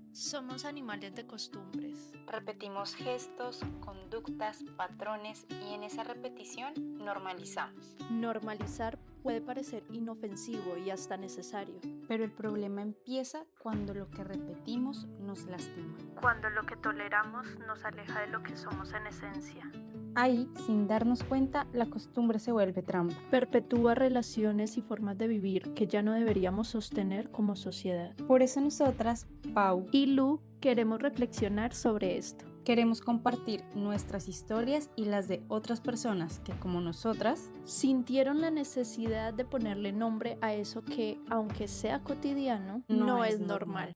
Somos animales de costumbres. Repetimos gestos, conductas, patrones y en esa repetición normalizamos. Normalizar puede parecer inofensivo y hasta necesario. Pero el problema empieza cuando lo que repetimos nos lastima. Cuando lo que toleramos nos aleja de lo que somos en esencia. Ahí, sin darnos cuenta, la costumbre se vuelve trampa. Perpetúa relaciones y formas de vivir que ya no deberíamos sostener como sociedad. Por eso nosotras, Pau, Y Lu, queremos reflexionar sobre esto. queremos compartir nuestras historias y las de otras personas que, como nosotras, Sintieron la necesidad de ponerle nombre a eso que, aunque sea cotidiano, no es normal.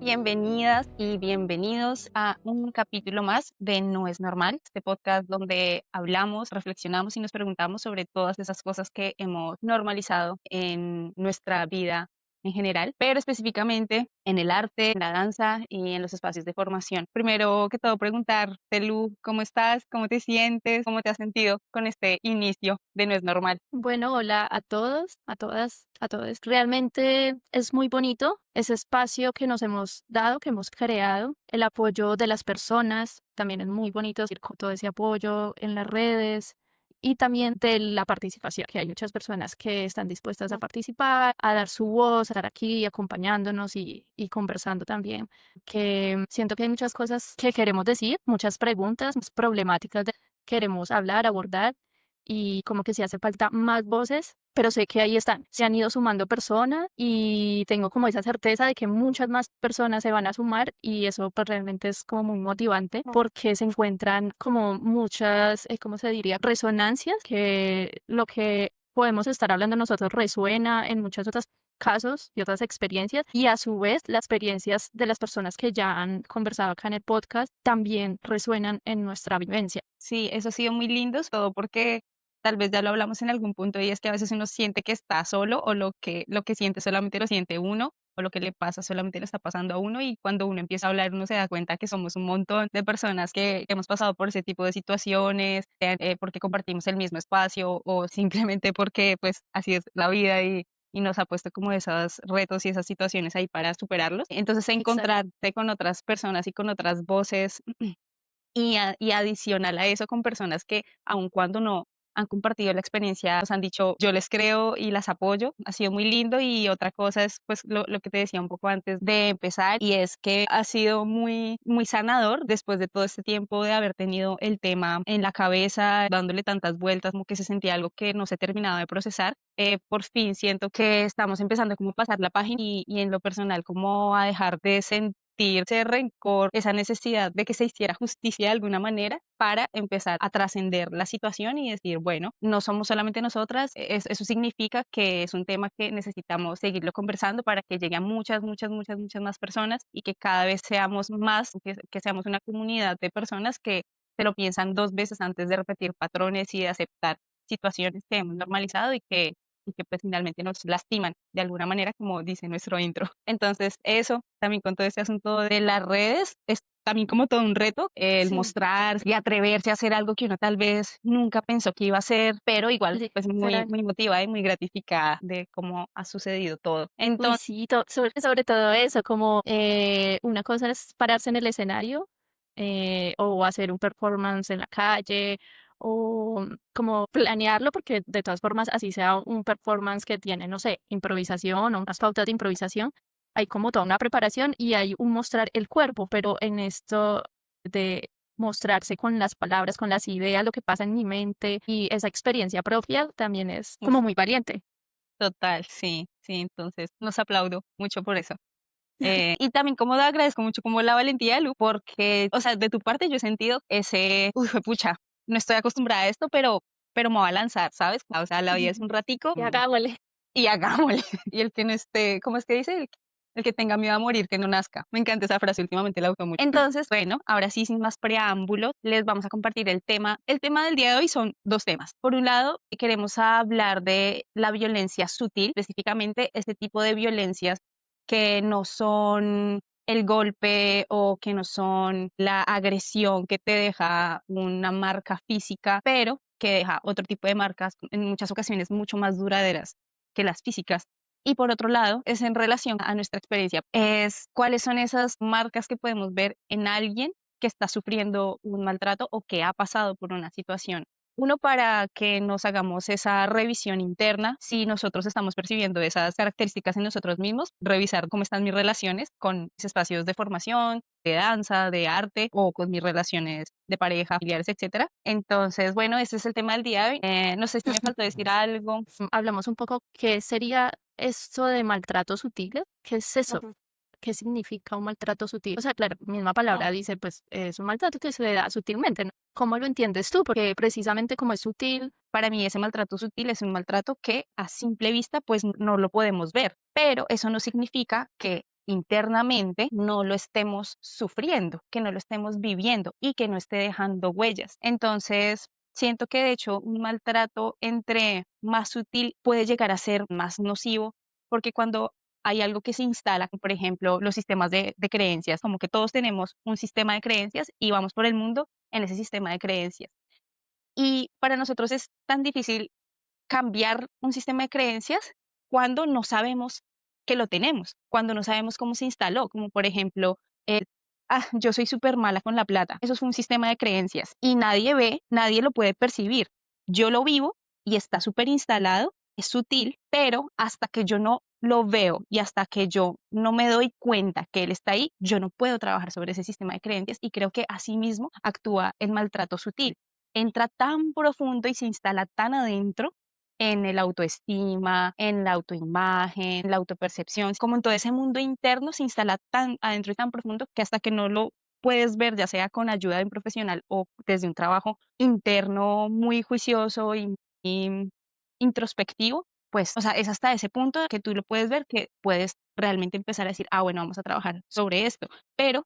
Bienvenidas y bienvenidos a un capítulo más de No es normal, este podcast donde hablamos, reflexionamos y nos preguntamos sobre todas esas cosas que hemos normalizado en nuestra vida en general, pero específicamente en el arte, en la danza y en los espacios de formación. Primero que todo, preguntarte, Lu, ¿cómo estás? ¿Cómo te sientes? ¿Cómo te has sentido con este inicio de No es normal? Bueno, hola a todos, a todas, a todos. Realmente es muy bonito ese espacio que nos hemos dado, que hemos creado. El apoyo de las personas también es muy bonito, decir, con todo ese apoyo en las redes y también de la participación, que hay muchas personas que están dispuestas a participar, a dar su voz, a estar aquí acompañándonos y conversando también. Que siento que hay muchas cosas que queremos decir, muchas preguntas, muchas problemáticas que queremos hablar, abordar y como que sí hace falta más voces, pero sé que ahí están, se han ido sumando personas y tengo como esa certeza de que muchas más personas se van a sumar y eso pues realmente es como muy motivante porque se encuentran como muchas, ¿cómo se diría? Resonancias, que lo que podemos estar hablando nosotros resuena en muchos otros casos y otras experiencias y a su vez las experiencias de las personas que ya han conversado acá en el podcast también resuenan en nuestra vivencia. Sí, eso ha sido muy lindo, todo porque tal vez ya lo hablamos en algún punto y es que a veces uno siente que está solo o lo que siente solamente lo siente uno o lo que le pasa solamente le está pasando a uno y cuando uno empieza a hablar uno se da cuenta que somos un montón de personas que hemos pasado por ese tipo de situaciones, porque compartimos el mismo espacio o simplemente porque pues así es la vida y nos ha puesto como esos retos y esas situaciones ahí para superarlos. Entonces, Exacto. encontrarte con otras personas y con otras voces y adicional a eso con personas que aun cuando no han compartido la experiencia, nos han dicho yo les creo y las apoyo, ha sido muy lindo y otra cosa es pues lo que te decía un poco antes de empezar y es que ha sido muy, muy sanador después de todo este tiempo de haber tenido el tema en la cabeza, dándole tantas vueltas, como que se sentía algo que no se terminaba de procesar. Por fin siento que estamos empezando como a pasar la página y en lo personal como a dejar de sentir ese rencor, esa necesidad de que se hiciera justicia de alguna manera para empezar a trascender la situación y decir, bueno, no somos solamente nosotras, eso significa que es un tema que necesitamos seguirlo conversando para que llegue a muchas, muchas, muchas, muchas más personas y que cada vez seamos más, que seamos una comunidad de personas que se lo piensan dos veces antes de repetir patrones y de aceptar situaciones que hemos normalizado y que pues finalmente nos lastiman de alguna manera, como dice nuestro intro. Entonces, eso también con todo este asunto de las redes es también como todo un reto, el Sí, mostrar y atreverse a hacer algo que uno tal vez nunca pensó que iba a hacer, pero igual pues muy, literal. muy motivada y muy gratificada de cómo ha sucedido todo. Uy, Entonces, sí, sobre todo eso, como una cosa es pararse en el escenario o hacer un performance en la calle o como planearlo, porque de todas formas, así sea un performance que tiene, no sé, improvisación o unas pautas de improvisación, hay como toda una preparación y hay un mostrar el cuerpo, pero en esto de mostrarse con las palabras, con las ideas, lo que pasa en mi mente y esa experiencia propia también es uf, como muy valiente. total, sí, sí, entonces los aplaudo mucho por eso. Y también como agradezco mucho como la valentía de Lu, porque, o sea, de tu parte yo he sentido ese, uy, pucha, no estoy acostumbrada a esto, pero me voy a lanzar, ¿sabes? O sea, la vida es un ratico Y hagámosle. y hagámosle. Y el que no esté, ¿cómo es que dice? El que tenga miedo a morir, que no nazca. Me encanta esa frase, últimamente la uso mucho. Entonces, bueno, ahora sí, sin más preámbulos, les vamos a compartir el tema. El tema del día de hoy son dos temas. Por un lado, queremos hablar de la violencia sutil, específicamente este tipo de violencias que no son el golpe o que no son la agresión que te deja una marca física, pero que deja otro tipo de marcas en muchas ocasiones mucho más duraderas que las físicas. Y por otro lado, es en relación a nuestra experiencia, es cuáles son esas marcas que podemos ver en alguien que está sufriendo un maltrato o que ha pasado por una situación. Uno, para que nos hagamos esa revisión interna, si nosotros estamos percibiendo esas características en nosotros mismos, revisar cómo están mis relaciones con mis espacios de formación, de danza, de arte o con mis relaciones de pareja, familiares, etcétera. Entonces, bueno, ese es el tema del día de hoy. No sé si me faltó decir algo. Hablamos un poco qué sería esto de maltrato sutil. ¿Qué es eso? Ujú. ¿Qué significa un maltrato sutil? O sea, claro, misma palabra dice, pues es un maltrato que se da sutilmente, ¿no? ¿Cómo lo entiendes tú? Porque precisamente como es sutil, Para mí ese maltrato sutil es un maltrato que a simple vista pues no lo podemos ver, pero eso no significa que internamente no lo estemos sufriendo, que no lo estemos viviendo y que no esté dejando huellas. Entonces, siento que de hecho un maltrato entre más sutil puede llegar a ser más nocivo, porque cuando hay algo que se instala, como por ejemplo los sistemas de creencias, como que todos tenemos un sistema de creencias y vamos por el mundo en ese sistema de creencias. Y para nosotros es tan difícil cambiar un sistema de creencias cuando no sabemos que lo tenemos, cuando no sabemos cómo se instaló, como por ejemplo, yo soy súper mala con la plata. Eso es un sistema de creencias y nadie ve, nadie lo puede percibir. Yo lo vivo y está súper instalado, es sutil, pero hasta que yo no lo veo y hasta que yo no me doy cuenta que él está ahí, yo no puedo trabajar sobre ese sistema de creencias y creo que así mismo actúa el maltrato sutil. Entra tan profundo y se instala tan adentro en el autoestima, en la autoimagen, la autopercepción, como en todo ese mundo interno se instala tan adentro y tan profundo que hasta que no lo puedes ver, ya sea con ayuda de un profesional o desde un trabajo interno muy juicioso y introspectivo, pues, o sea, es hasta ese punto que tú lo puedes ver que puedes realmente empezar a decir, ah, bueno, vamos a trabajar sobre esto. Pero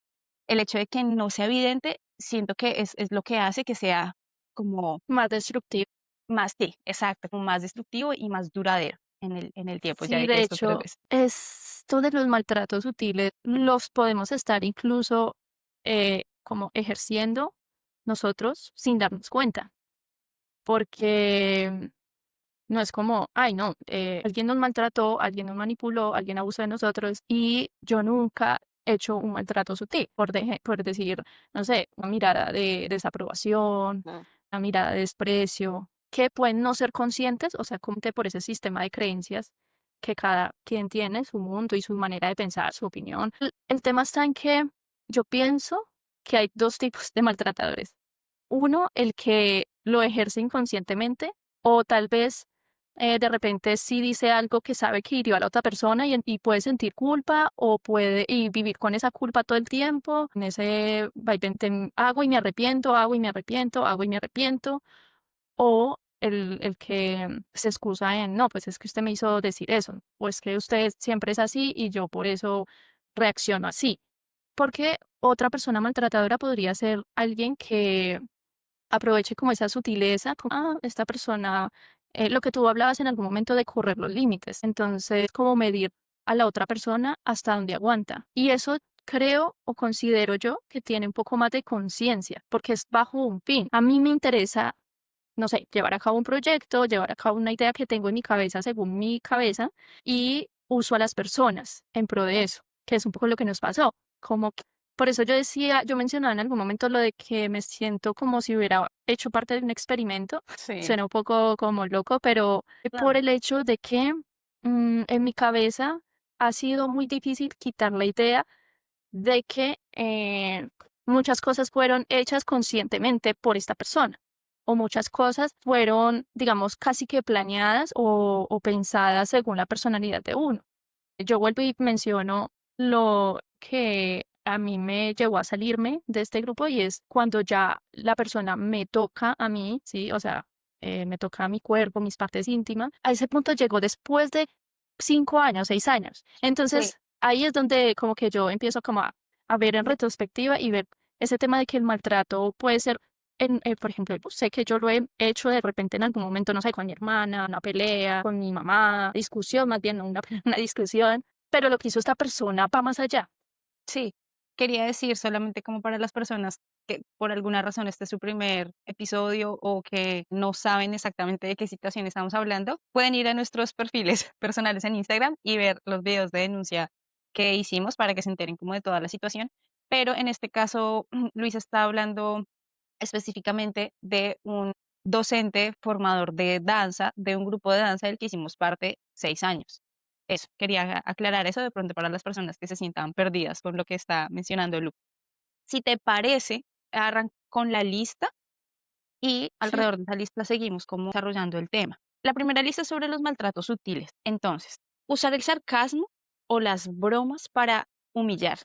el hecho de que no sea evidente, siento que es lo que hace que sea como más destructivo. más, sí, exacto, como más destructivo y más duradero en el tiempo, ya Sí, vi que de esto creo hecho, que es. esto de los maltratos sutiles los podemos estar incluso como ejerciendo nosotros sin darnos cuenta, porque no es como, ay, no, alguien nos maltrató, alguien nos manipuló, alguien abusó de nosotros y yo nunca he hecho un maltrato sutil, por decir, no sé, una mirada de desaprobación, Mm. una mirada de desprecio, que pueden no ser conscientes, o sea, como que por ese sistema de creencias que cada quien tiene, su mundo y su manera de pensar, su opinión. El tema está en que yo pienso que hay dos tipos de maltratadores. Uno, el que lo ejerce inconscientemente o tal vez de repente sí dice algo que sabe que hirió a la otra persona y puede sentir culpa o puede y vivir con esa culpa todo el tiempo, en ese vaivén de hago y me arrepiento, hago y me arrepiento, hago y me arrepiento, o el que se excusa en, no, pues es que usted me hizo decir eso, o es que usted siempre es así y yo por eso reacciono así. Porque otra persona maltratadora podría ser alguien que aproveche como esa sutileza, como, esta persona, lo que tú hablabas en algún momento de correr los límites, entonces, como medir a la otra persona hasta donde aguanta. Y eso creo o considero yo que tiene un poco más de conciencia, porque es bajo un fin. A mí me interesa, no sé, llevar a cabo un proyecto, llevar a cabo una idea que tengo en mi cabeza según mi cabeza y uso a las personas en pro de eso, que es un poco lo que nos pasó. Como por eso yo decía, yo mencionaba en algún momento lo de que me siento como si hubiera hecho parte de un experimento. Sí, Suena un poco como loco, pero por no, el hecho de que en mi cabeza ha sido muy difícil quitar la idea de que muchas cosas fueron hechas conscientemente por esta persona o muchas cosas fueron, digamos, casi que planeadas o pensadas según la personalidad de uno. Yo vuelvo y menciono lo que a mí me llevó a salirme de este grupo y es cuando ya la persona me toca a mí, ¿sí? O sea, me toca a mi cuerpo, mis partes íntimas. A ese punto llegó después de 5 años, 6 años. sí, Entonces, ahí es donde como que yo empiezo como a ver en retrospectiva y ver ese tema de que el maltrato puede ser por ejemplo, yo sé que yo lo he hecho de repente en algún momento, no sé, con mi hermana, una pelea, con mi mamá, discusión, más bien, no una, una discusión, pero lo que hizo esta persona va más allá. sí. quería decir solamente como para las personas que por alguna razón este es su primer episodio o que no saben exactamente de qué situación estamos hablando, pueden ir a nuestros perfiles personales en Instagram y ver los videos de denuncia que hicimos para que se enteren como de toda la situación. Pero en este caso, Luis está hablando específicamente de un docente formador de danza, de un grupo de danza del que hicimos parte 6 años. Eso, quería aclarar eso de pronto para las personas que se sientan perdidas con lo que está mencionando Lu. Si te parece, arranco con la lista y Sí, alrededor de esa lista seguimos como desarrollando el tema. La primera lista es sobre los maltratos sutiles. Entonces, usar el sarcasmo o las bromas para humillar.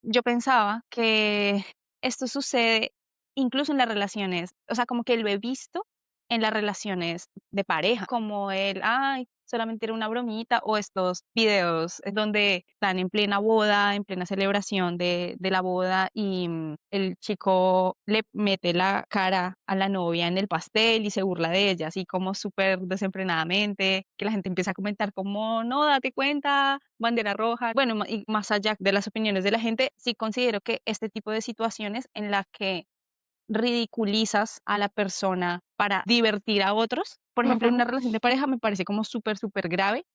Yo pensaba que esto sucede incluso en las relaciones, o sea, como que lo he visto en las relaciones de pareja, como el, ay, solamente era una bromita, o estos videos donde están en plena boda, en plena celebración de la boda y el chico le mete la cara a la novia en el pastel y se burla de ella, así como súper desenfrenadamente, que la gente empieza a comentar como, no, date cuenta, bandera roja. Bueno, y más allá de las opiniones de la gente, sí considero que este tipo de situaciones en las que ridiculizas a la persona para divertir a otros. Por ejemplo, en ujú, una relación de pareja me parece como súper, súper grave,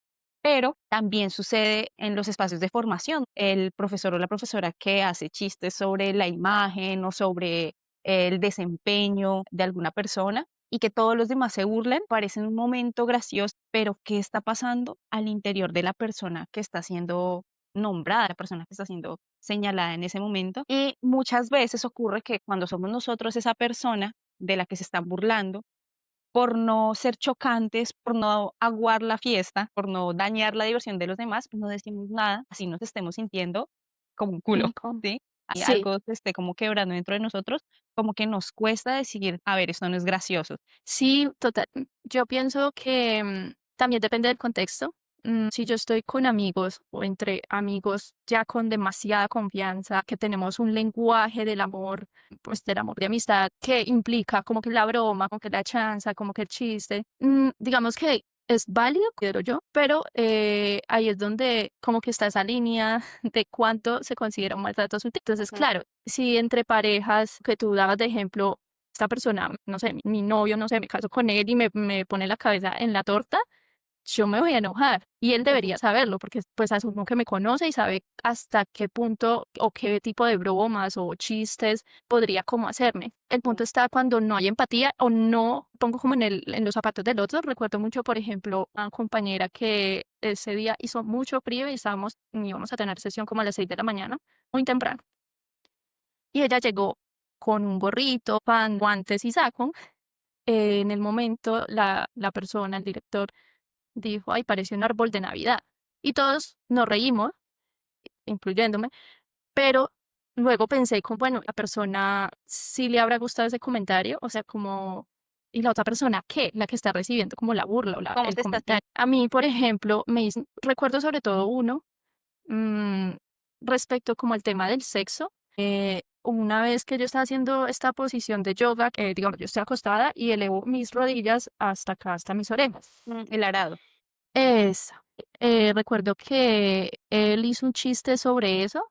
pero también sucede en los espacios de formación. El profesor o la profesora que hace chistes sobre la imagen o sobre el desempeño de alguna persona y que todos los demás se burlen, parece un momento gracioso, pero ¿qué está pasando al interior de la persona que está siendo nombrada, la persona que está siendo señalada en ese momento? Y muchas veces ocurre que cuando somos nosotros esa persona de la que se están burlando, por no ser chocantes, por no aguar la fiesta, por no dañar la diversión de los demás, pues no decimos nada, así nos estemos sintiendo como un culo, incómodo. ¿sí? Hay Sí, algo que esté como quebrando dentro de nosotros, como que nos cuesta decir, a ver, esto no es gracioso. sí, total. Yo pienso que también depende del contexto. Si yo estoy con amigos o entre amigos ya con demasiada confianza, que tenemos un lenguaje del amor, pues del amor de amistad, que implica como que la broma, como que la chanza, como que el chiste, digamos que es válido, quiero yo, pero ahí es donde como que está esa línea de cuánto se considera un maltrato sutil. Entonces, Ujú. claro, si entre parejas que tú dabas de ejemplo, esta persona, no sé, mi novio, no sé, me caso con él y me pone la cabeza en la torta, yo me voy a enojar. Y él debería saberlo, porque pues asumo que me conoce y sabe hasta qué punto o qué tipo de bromas o chistes podría como hacerme. El punto está cuando no hay empatía o no pongo como en los zapatos del otro. Recuerdo mucho, por ejemplo, una compañera que ese día hizo mucho frío y íbamos a tener sesión como a las 6 de la mañana, muy temprano. Y ella llegó con un gorrito, pan, guantes y saco. En el momento, la persona, el director, dijo: "Ay, parece un árbol de Navidad". Y todos nos reímos, incluyéndome, pero luego pensé como, bueno, la persona sí le habrá gustado ese comentario, o sea, como, ¿y la otra persona qué? La que está recibiendo como la burla o ¿Cómo el te estás comentario. A mí, por ejemplo, recuerdo sobre todo uno, mm, respecto como al tema del sexo. Una vez que yo estaba haciendo esta posición de yoga, digamos, yo estoy acostada y elevo mis rodillas hasta acá, hasta mis orejas. el arado? Esa. Recuerdo que él hizo un chiste sobre eso.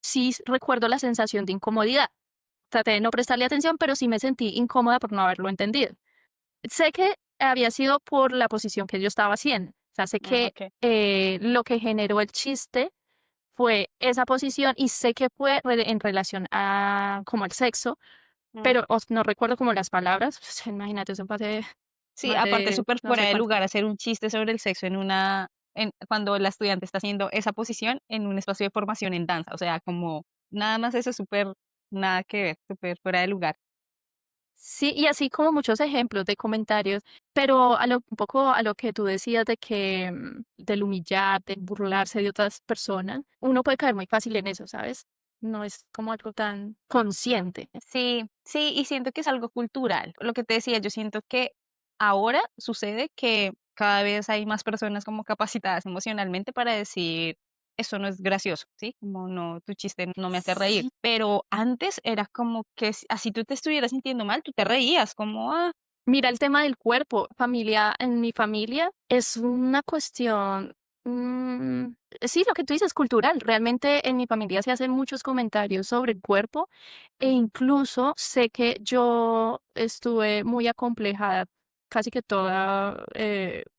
Sí, recuerdo la sensación de incomodidad. Traté de no prestarle atención, pero sí me sentí incómoda por no haberlo entendido. Sé que había sido por la posición que yo estaba haciendo. O sea, sé que Ok. lo que generó el chiste fue esa posición y sé que fue en relación a como al sexo, Mm. pero no recuerdo como las palabras. Imagínate, eso fue hace Sí, más aparte de súper no fuera sé de cuánto. lugar hacer un chiste sobre el sexo cuando la estudiante está haciendo esa posición en un espacio de formación en danza. O sea, como nada más eso es súper, nada que ver, súper fuera de lugar. Sí, y así como muchos ejemplos de comentarios, pero un poco a lo que tú decías de que del humillar, de burlarse de otras personas, uno puede caer muy fácil en eso, ¿sabes? No es como algo tan consciente. Sí, sí, y siento que es algo cultural. Lo que te decía, yo siento que ahora sucede que cada vez hay más personas como capacitadas emocionalmente para decir, eso no es gracioso, ¿sí? Como no, tu chiste no me hace reír. Sí. Pero antes era como que así tú te estuvieras sintiendo mal, tú te reías, como, ah, Mira el tema del cuerpo, familia, en mi familia es una cuestión. Mm, sí, lo que tú dices, cultural. Realmente en mi familia se hacen muchos comentarios sobre el cuerpo e incluso sé que yo estuve muy acomplejada casi que toda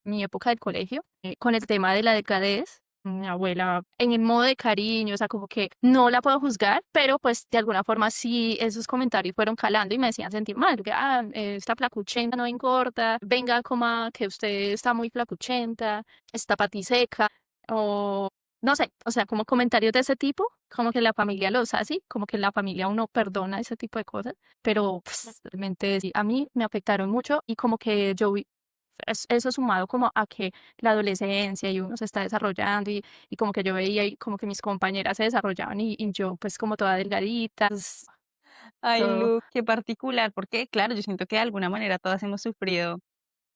mi época del colegio con el tema de la delgadez. Mi abuela, en el modo de cariño, o sea, como que no la puedo juzgar, pero pues de alguna forma sí esos comentarios fueron calando y me hacían sentir mal, que está flacuchenta, no engorda, venga, coma, que usted está muy flacuchenta, está patiseca, o no sé, o sea, como comentarios de ese tipo, como que la familia los hace, como que la familia uno perdona ese tipo de cosas, pero pues, realmente sí, a mí me afectaron mucho y como que yo vi, eso sumado como a que la adolescencia y uno se está desarrollando y como que yo veía y como que mis compañeras se desarrollaban y yo pues como toda delgadita, pues, Ay, todo. Lu, qué particular, porque claro, yo siento que de alguna manera todas hemos sufrido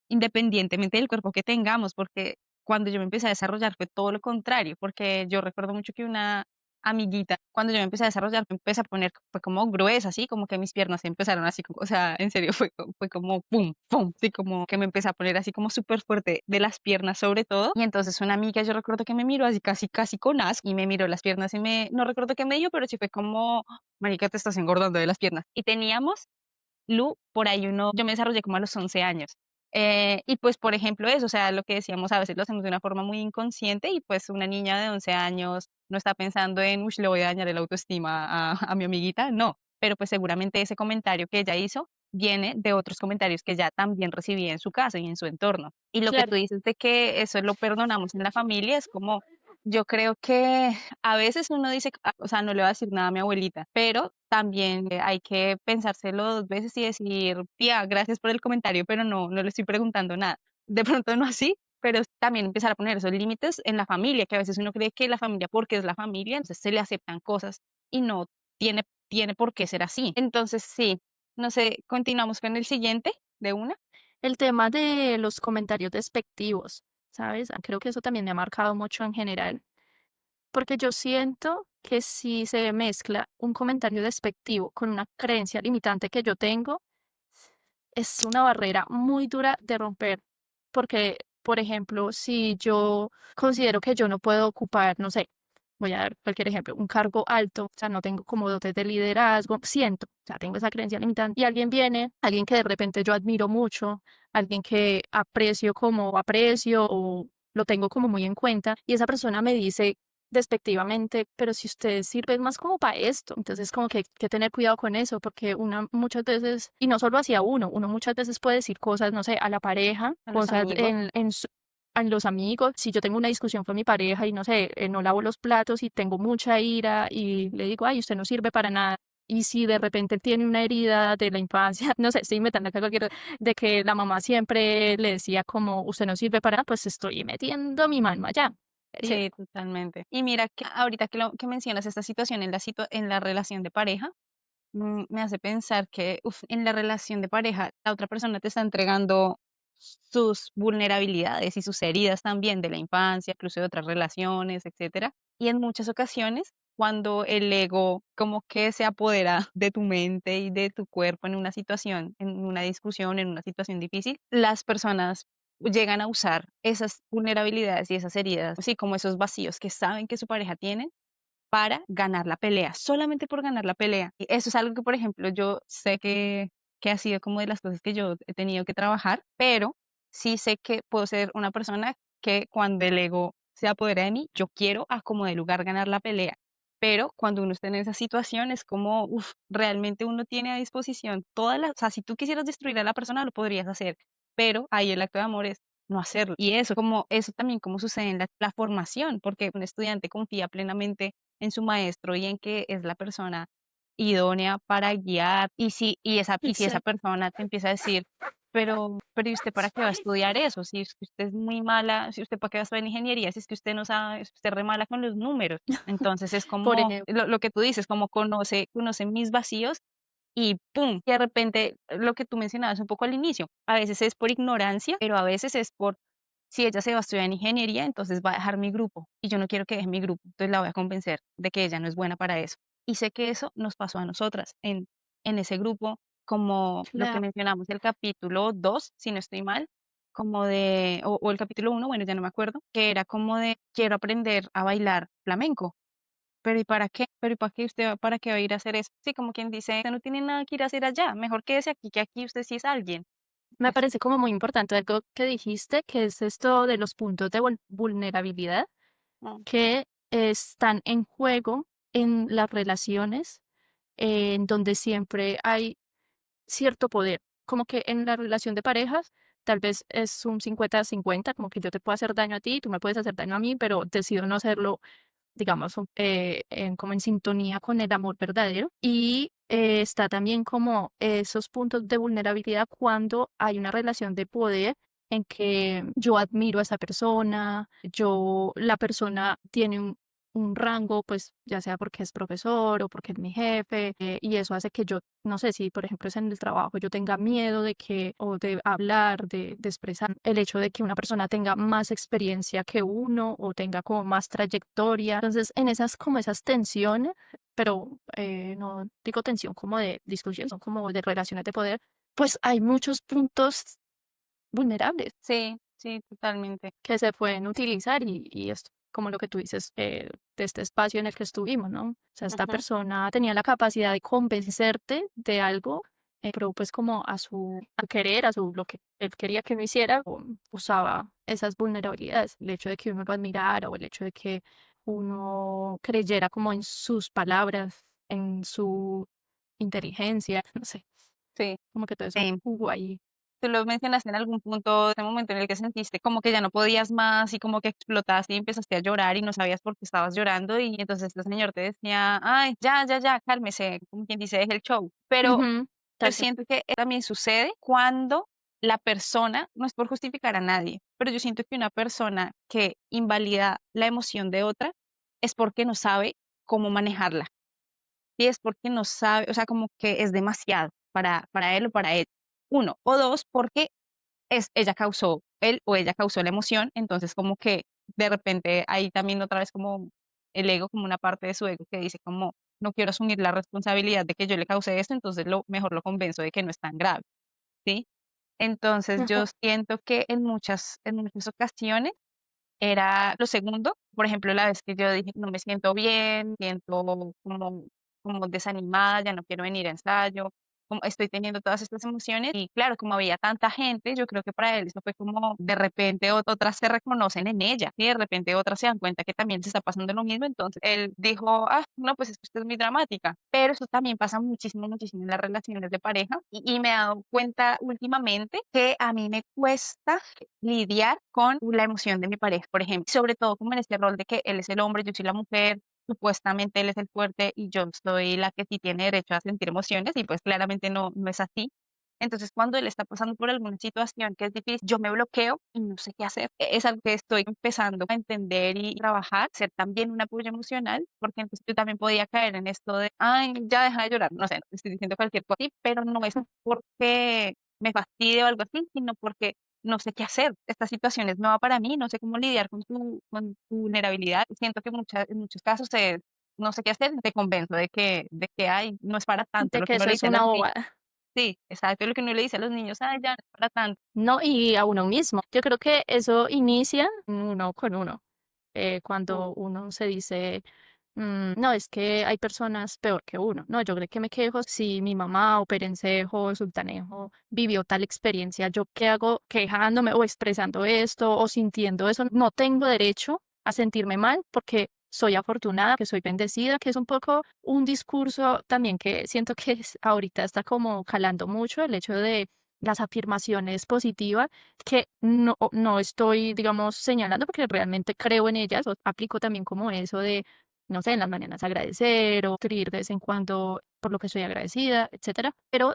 independientemente del cuerpo que tengamos, porque cuando yo me empecé a desarrollar fue todo lo contrario, porque yo recuerdo mucho que una amiguita, cuando yo me empecé a desarrollar, me empecé a poner, fue como gruesa, así, como que mis piernas se empezaron así, o sea, en serio, fue como pum, pum, así como que me empecé a poner así como súper fuerte de las piernas sobre todo, y entonces una amiga, yo recuerdo que me miró así casi, casi con asco, y me miró las piernas y no recuerdo qué me dio, pero sí fue como, marica, te estás engordando de las piernas, y teníamos Lu, por ahí yo me desarrollé como a los 11 años. Y pues, por ejemplo, eso, o sea, lo que decíamos, a veces lo hacemos de una forma muy inconsciente y pues una niña de 11 años no está pensando en, uy, le voy a dañar el autoestima a mi amiguita, no, pero pues seguramente ese comentario que ella hizo viene de otros comentarios que ella también recibía en su casa y en su entorno. Y lo que Claro, tú dices de que eso lo perdonamos en la familia es como, yo creo que a veces uno dice, o sea, no le va a decir nada a mi abuelita, pero también hay que pensárselo dos veces y decir, tía, gracias por el comentario, pero no le estoy preguntando nada. De pronto no así, pero también empezar a poner esos límites en la familia, que a veces uno cree que la familia, porque es la familia, entonces se le aceptan cosas y no tiene por qué ser así. Entonces, sí, no sé, continuamos con el siguiente de una. el tema de los comentarios despectivos, ¿sabes? Creo que eso también me ha marcado mucho en general. Porque yo siento que si se mezcla un comentario despectivo con una creencia limitante que yo tengo, es una barrera muy dura de romper. Porque, por ejemplo, si yo considero que yo no puedo ocupar, no sé, voy a dar cualquier ejemplo, un cargo alto, o sea, no tengo como dotes de liderazgo, siento, o sea, tengo esa creencia limitante, y alguien viene, alguien que de repente yo admiro mucho, alguien que aprecio como aprecio o lo tengo como muy en cuenta, y esa persona me dice despectivamente, pero si usted sirve más como para esto, entonces como que tener cuidado con eso, porque una muchas veces, y no solo hacia uno muchas veces puede decir cosas, no sé, a la pareja, A los cosas amigos. en los amigos, si yo tengo una discusión con mi pareja y no sé, no lavo los platos y tengo mucha ira y le digo, ay, usted no sirve para nada. Y si de repente tiene una herida de la infancia, no sé, estoy inventando acá cualquier, de que la mamá siempre le decía como, usted no sirve para nada, pues estoy metiendo mi mano allá. Herida. Sí, totalmente. Y mira que ahorita que mencionas esta situación en la relación de pareja, me hace pensar que en la relación de pareja, la otra persona te está entregando sus vulnerabilidades y sus heridas también de la infancia, incluso de otras relaciones, etcétera. Y en muchas ocasiones, cuando el ego como que se apodera de tu mente y de tu cuerpo en una situación, en una discusión, en una situación difícil, las personas llegan a usar esas vulnerabilidades y esas heridas, así como esos vacíos que saben que su pareja tiene para ganar la pelea, solamente por ganar la pelea. Y eso es algo que, por ejemplo, yo sé que ha sido como de las cosas que yo he tenido que trabajar, pero sí sé que puedo ser una persona que cuando el ego se apodera de mí, yo quiero a como de lugar ganar la pelea. Pero cuando uno está en esa situación es como, realmente uno tiene a disposición todas las, o sea, si tú quisieras destruir a la persona, lo podrías hacer, pero ahí el acto de amor es no hacerlo. Y eso, como eso también como sucede en la formación, porque un estudiante confía plenamente en su maestro y en que es la persona idónea para guiar. Y si esa Exacto. persona te empieza a decir, pero ¿y usted para qué va a estudiar eso? Si es que usted es muy mala, si usted para qué va a estudiar ingeniería, si es que usted no sabe, si usted es re mala con los números. Entonces es Por como ejemplo, lo que tú dices, como conoce mis vacíos y ¡pum! Y de repente lo que tú mencionabas un poco al inicio, a veces es por ignorancia, pero a veces es por si ella se va a estudiar en ingeniería, entonces va a dejar mi grupo y yo no quiero que deje mi grupo, entonces la voy a convencer de que ella no es buena para eso. Y sé que eso nos pasó a nosotras en ese grupo, como lo que claro. mencionamos el capítulo 2 si no estoy mal, o el capítulo uno, bueno, ya no me acuerdo, que era como de, quiero aprender a bailar flamenco. Pero ¿y para qué? Pero ¿y para qué para qué va a ir a hacer eso? Sí, como quien dice, usted no tiene nada que ir a hacer allá, mejor quédese aquí, que aquí usted sí es alguien. Me Pues, parece como muy importante algo que dijiste, que es esto de los puntos de vulnerabilidad mm, que están en juego en las relaciones, en donde siempre hay cierto poder. Como que en la relación de parejas, tal vez es un 50-50, como que yo te puedo hacer daño a ti, tú me puedes hacer daño a mí, pero decido no hacerlo, digamos, como en sintonía con el amor verdadero. Y está también como esos puntos de vulnerabilidad cuando hay una relación de poder en que yo admiro a esa persona, la persona tiene un rango, pues ya sea porque es profesor o porque es mi jefe, y eso hace que yo, no sé si por ejemplo es en el trabajo, yo tenga miedo o de hablar, de expresar el hecho de que una persona tenga más experiencia que uno o tenga como más trayectoria. Entonces, en esas tensiones, pero no digo tensión como de discusión, son como de relaciones de poder, pues hay muchos puntos vulnerables sí, sí, totalmente. que se pueden utilizar y esto, como lo que tú dices, de este espacio en el que estuvimos, ¿no? O sea, esta Ujú, persona tenía la capacidad de convencerte de algo, pero pues como a querer, lo que él quería que uno hiciera, usaba esas vulnerabilidades, el hecho de que uno lo admirara o el hecho de que uno creyera como en sus palabras, en su inteligencia, no sé, sí, como que todo eso sí. jugó ahí. Tú lo mencionaste en algún punto, ese momento en el que sentiste como que ya no podías más y como que explotaste y empezaste a llorar y no sabías por qué estabas llorando y entonces este señor te decía, ay, ya, ya, ya, cálmese, como quien dice, deje el show. Pero Ujú, yo tal cual. siento que también sucede cuando la persona, no es por justificar a nadie, pero yo siento que una persona que invalida la emoción de otra es porque no sabe cómo manejarla. Y es porque no sabe, o sea, como que es demasiado para él o para él. Uno, o dos, porque él o ella causó la emoción, entonces como que de repente ahí también otra vez como el ego, como una parte de su ego que dice como, no quiero asumir la responsabilidad de que yo le causé esto, entonces lo mejor lo convenzo de que no es tan grave, ¿sí? Entonces yo siento que en muchas ocasiones era lo segundo, por ejemplo, la vez que yo dije, no me siento bien, siento como desanimada, ya no quiero venir a ensayo, como estoy teniendo todas estas emociones y claro, como había tanta gente, yo creo que para él eso fue como de repente otras se reconocen en ella y de repente otras se dan cuenta que también se está pasando lo mismo, entonces él dijo, ah, no, pues es que usted es muy dramática, pero eso también pasa muchísimo, muchísimo en las relaciones de pareja y me he dado cuenta últimamente que a mí me cuesta lidiar con la emoción de mi pareja, por ejemplo, sobre todo como en este rol de que él es el hombre, yo soy la mujer, supuestamente él es el fuerte y yo soy la que sí tiene derecho a sentir emociones y pues claramente no es así. Entonces, cuando él está pasando por alguna situación que es difícil, yo me bloqueo y no sé qué hacer. Es algo que estoy empezando a entender y trabajar, ser también un apoyo emocional, porque entonces yo también podía caer en esto de, ay, ya deja de llorar, no sé, no estoy diciendo cualquier cosa, así, pero no es porque me fastidie o algo así, sino porque no sé qué hacer. Esta situación es nueva para mí, no sé cómo lidiar con tu vulnerabilidad. Siento que en muchos casos es, no sé qué hacer, te convenzo de que ay, no es para tanto De lo que que uno eso le es dice a una los niños. bobada. Sí, exacto, lo que uno le dice a los niños, ay, ya no es para tanto. No, y a uno mismo. Yo creo que eso inicia uno con uno. Mm, Cuando uno se dice, no, es que hay personas peor que uno. No, yo creo que me quejo si mi mamá o Perencejo o Sultanejo vivió tal experiencia. ¿Yo qué hago quejándome o expresando esto o sintiendo eso? No tengo derecho a sentirme mal porque soy afortunada, que soy bendecida, que es un poco un discurso también que siento que ahorita está como calando mucho el hecho de las afirmaciones positivas que no estoy, digamos, señalando porque realmente creo en ellas, o aplico también como eso de, no sé, en las mañanas agradecer o escribir de vez en cuando por lo que estoy agradecida, etcétera. Pero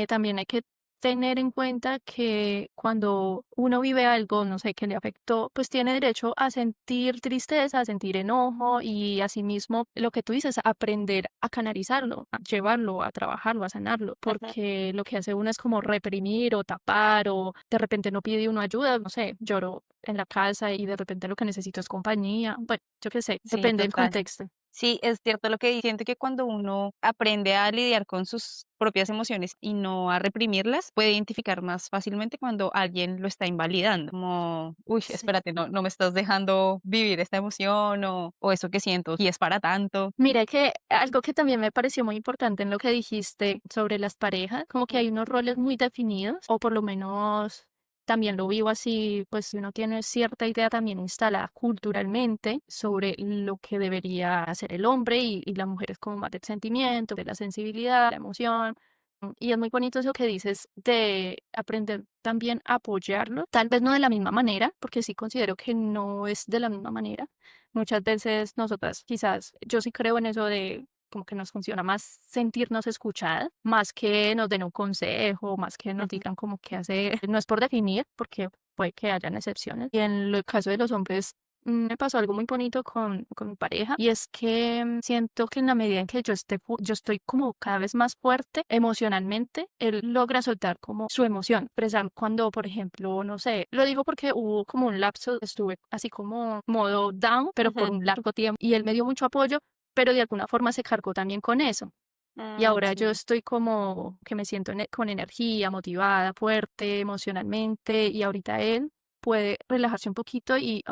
también hay que tener en cuenta que cuando uno vive algo, no sé, que le afectó, pues tiene derecho a sentir tristeza, a sentir enojo y asimismo lo que tú dices, aprender a canalizarlo, a llevarlo, a trabajarlo, a sanarlo, ujú. porque lo que hace uno es como reprimir o tapar o de repente no pide uno ayuda, no sé, lloro en la casa y de repente lo que necesito es compañía. Bueno, yo qué sé, Sí, depende del total. contexto. Sí, es cierto lo que siento que cuando uno aprende a lidiar con sus propias emociones y no a reprimirlas, puede identificar más fácilmente cuando alguien lo está invalidando, como, uy, Sí. espérate, no me estás dejando vivir esta emoción o eso que siento y es para tanto. Mira que algo que también me pareció muy importante en lo que dijiste sobre las parejas, como que hay unos roles muy definidos, o por lo menos también lo vivo así, pues uno tiene cierta idea también instalada culturalmente sobre lo que debería hacer el hombre y la mujer es como más del sentimiento, de la sensibilidad, la emoción. Y es muy bonito eso que dices de aprender también a apoyarlo, tal vez no de la misma manera, porque sí considero que no es de la misma manera. Muchas veces nosotras, quizás, yo sí creo en eso de como que nos funciona más sentirnos escuchadas, más que nos den un consejo, más que nos Ujú. digan como qué hacer. No es por definir, porque puede que hayan excepciones. Y en el caso de los hombres, me pasó algo muy bonito con mi pareja, y es que siento que en la medida en que yo estoy como cada vez más fuerte emocionalmente, él logra soltar como su emoción, expresar cuando, por ejemplo, no sé, lo digo porque hubo como un lapso, estuve así como modo down, pero por Ujú. un largo tiempo, y él me dio mucho apoyo, pero de alguna forma se cargó también con eso. Y ahora yo Sí. estoy como que me siento con energía, motivada, fuerte emocionalmente, y ahorita él puede relajarse un poquito y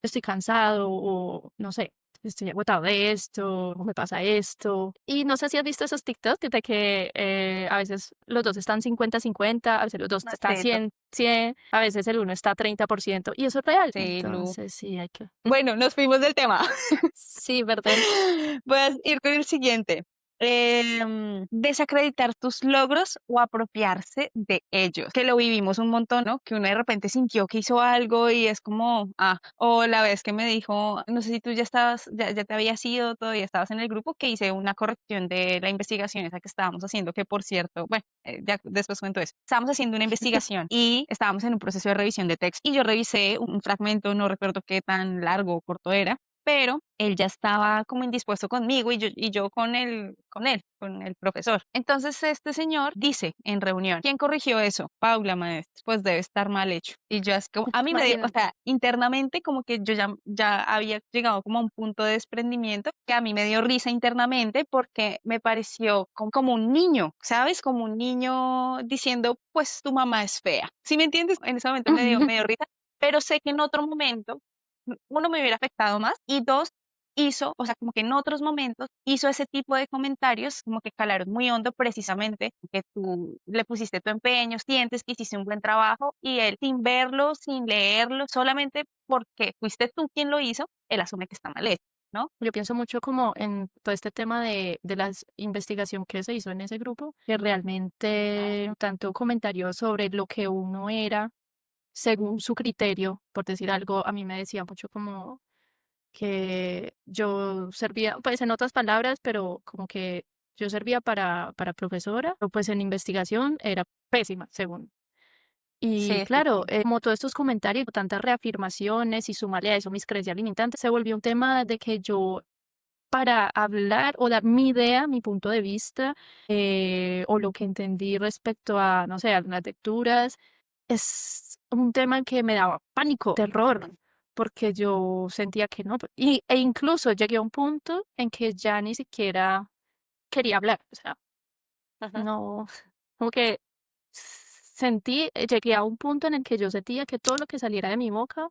estoy cansado o no sé, estoy agotado de esto, o me pasa esto. Y no sé si has visto esos TikToks de que a veces los dos están 50-50, a veces los dos están Sí, 100-100, a veces el uno está 30%, y eso es real. sí, Lu. Entonces sí, hay que... Bueno, nos fuimos del tema. Sí, ¿verdad? Voy a ir con el siguiente. Desacreditar tus logros o apropiarse de ellos, que lo vivimos un montón, ¿no? Que uno de repente sintió que hizo algo y es como, o la vez que me dijo, no sé si tú ya estabas, ya te habías ido, todavía estabas en el grupo, que hice una corrección de la investigación esa que estábamos haciendo, que por cierto, bueno, ya después cuento eso. Estábamos haciendo una investigación y estábamos en un proceso de revisión de texto y yo revisé un fragmento, no recuerdo qué tan largo o corto era, pero él ya estaba como indispuesto conmigo y yo con el profesor. Entonces este señor dice en reunión, ¿quién corrigió eso? Paula, maestra, pues debe estar mal hecho. Y yo así como, a mí me dio, o Imagínate. sea, internamente como que yo ya había llegado como a un punto de desprendimiento que a mí me dio risa internamente porque me pareció como un niño, ¿sabes? Como un niño diciendo, pues tu mamá es fea. ¿Sí me entiendes? En ese momento me dio risa, pero sé que en otro momento uno me hubiera afectado más y dos, hizo, o sea, como que en otros momentos hizo ese tipo de comentarios como que calaron muy hondo precisamente, que tú le pusiste tu empeño, sientes que hiciste un buen trabajo y él sin verlo, sin leerlo, solamente porque fuiste tú quien lo hizo, él asume que está mal hecho, ¿no? Yo pienso mucho como en todo este tema de la investigación que se hizo en ese grupo, que realmente tanto comentarios sobre lo que uno era según su criterio, por decir algo, a mí me decía mucho como que yo servía, pues en otras palabras, pero como que yo servía para profesora, pero pues en investigación era pésima, según. Y Sí, sí, claro, sí. como todos estos comentarios, tantas reafirmaciones y sumarle a eso mis creencias limitantes, se volvió un tema de que yo para hablar o dar mi idea, mi punto de vista, o lo que entendí respecto a, no sé, algunas lecturas, es un tema que me daba pánico, terror, porque yo sentía que no, e incluso llegué a un punto en que ya ni siquiera quería hablar, o sea, Ujú. no, como que llegué a un punto en el que yo sentía que todo lo que saliera de mi boca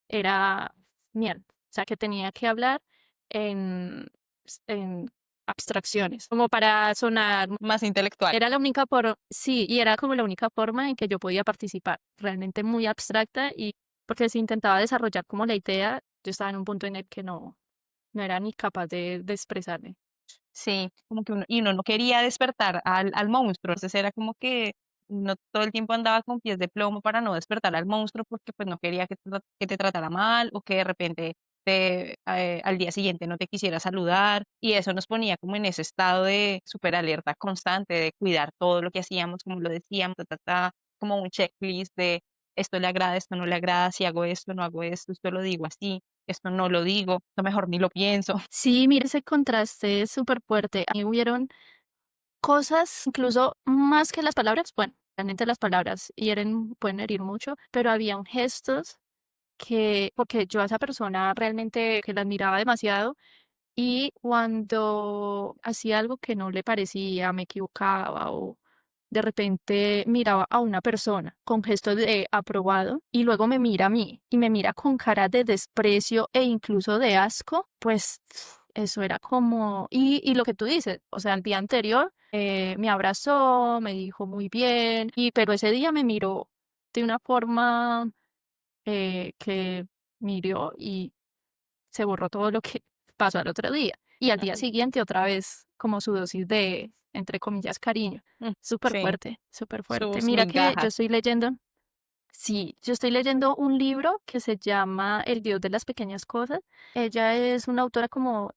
era miel, o sea, que tenía que hablar en abstracciones, como para sonar, Más intelectual. era la única sí, y era como la única forma en que yo podía participar, realmente muy abstracta, y porque si intentaba desarrollar como la idea, yo estaba en un punto en el que no era ni capaz de expresarme. Sí, como que uno no quería despertar al monstruo, entonces era como que uno todo el tiempo andaba con pies de plomo para no despertar al monstruo porque pues no quería que te tratara mal o que de repente al día siguiente no te quisiera saludar y eso nos ponía como en ese estado de súper alerta constante, de cuidar todo lo que hacíamos, como lo decíamos, como un checklist de esto le agrada, esto no le agrada, si hago esto, no hago esto lo digo así, esto no lo digo, esto mejor ni lo pienso. Sí, mira, ese contraste es súper fuerte. A mí hubieron cosas, incluso más que las palabras, bueno, realmente las palabras pueden herir mucho, pero habían gestos porque yo a esa persona realmente que la admiraba demasiado, Y cuando hacía algo que no le parecía, me equivocaba o de repente miraba a una persona con gesto de aprobado y luego me mira a mí y me mira con cara de desprecio e incluso de asco, pues eso era como, y lo que tú dices, o sea, el día anterior me abrazó, me dijo muy bien, pero ese día me miró de una forma que miró y se borró todo lo que pasó al otro día. Y al día Ay, siguiente otra vez como su dosis de, entre comillas, cariño. Súper sí, fuerte, súper fuerte. sus Mira que yo migajas. estoy leyendo, sí, yo estoy leyendo un libro que se llama El Dios de las Pequeñas Cosas. Ella es una autora como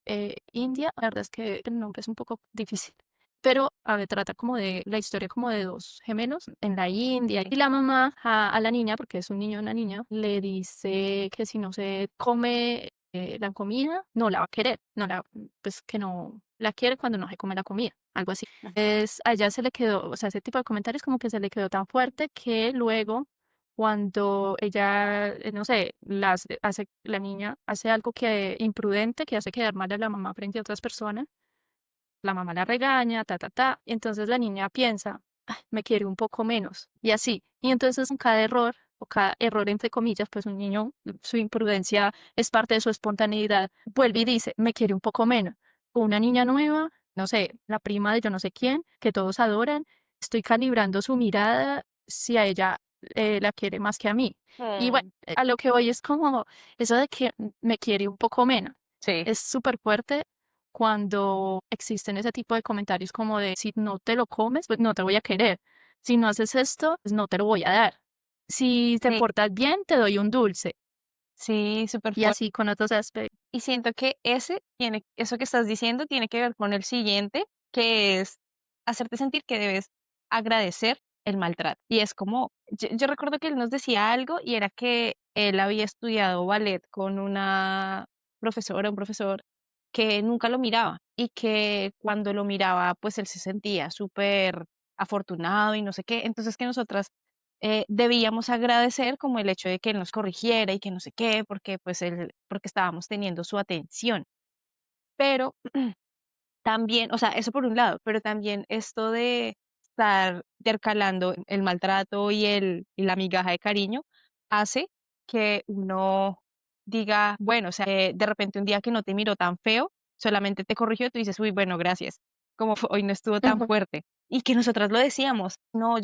india, la verdad es que el nombre es un poco difícil. Pero, a ver, trata como de la historia como de dos gemelos en la India. Y la mamá a la niña, porque es un niño y una niña, le dice que si no se come la comida, no la va a querer. No la, pues que no la quiere cuando no se come la comida, algo así. Es, a ella se le quedó, o sea, ese tipo de comentarios como que se le quedó tan fuerte que luego cuando ella, no sé, hace, la niña hace algo que imprudente, que hace quedar mal a la mamá frente a otras personas, la mamá la regaña, ta, ta, ta, y entonces la niña piensa, "Ay, me quiere un poco menos", y así. Y entonces con cada error, o cada error entre comillas, pues un niño, su imprudencia es parte de su espontaneidad, vuelve y dice, me quiere un poco menos. O una niña nueva, no sé, la prima de yo no sé quién, que todos adoran, estoy calibrando su mirada si a ella la quiere más que a mí. Y bueno, Mm, a lo que voy es como eso de que me quiere un poco menos. sí, Es súper fuerte cuando existen ese tipo de comentarios como de si no te lo comes, pues no te voy a querer. Si no haces esto, pues no te lo voy a dar. Si te sí, portas bien, te doy un dulce. sí, súper Y fuerte. así con otros aspectos. Y siento que eso que estás diciendo tiene que ver con el siguiente, que es hacerte sentir que debes agradecer el maltrato. Y es como, yo recuerdo que él nos decía algo y era que él había estudiado ballet con una profesora, un profesor que nunca lo miraba y que cuando lo miraba, pues él se sentía súper afortunado y no sé qué. Entonces que nosotras debíamos agradecer como el hecho de que él nos corrigiera y que no sé qué, porque pues porque estábamos teniendo su atención. Pero también, o sea, eso por un lado, pero también esto de estar intercalando el maltrato y la migaja de cariño hace que uno diga, bueno, o sea, de repente un día que no te miró tan feo, solamente te corrigió y tú dices, uy, bueno, gracias, como hoy no estuvo tan Ujú. fuerte. Y que nosotras lo decíamos, no,